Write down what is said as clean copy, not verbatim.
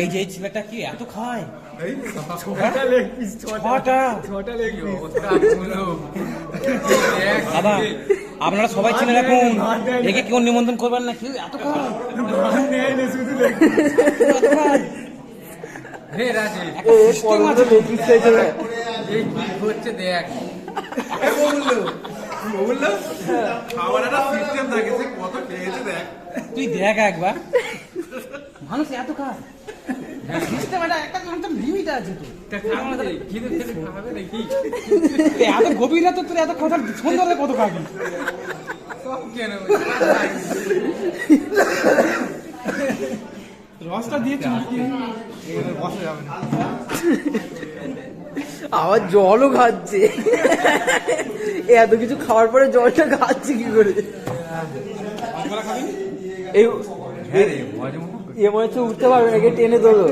এই যে ছেলেটা কি এত খায়? দাদা আপনারা সবাই চিনে রাখুন, একে কেউ নিমন্ত্রণ করবেন না। কেউ এত খায়? তুই দেখ একবার, মানুষ এত খায়। লিমিট আছে তো, এত গভীরা তো তোর এত কথা সুন্দর কত খাবি? রসটা দিয়েছি বসা যাবে না। আবার জলও খাচ্ছে। এত কিছু খাওয়ার পরে জলটা খাচ্ছে কি করে? এ মনে হচ্ছে উঠতে পারবে নাকি, টেনে তোলো।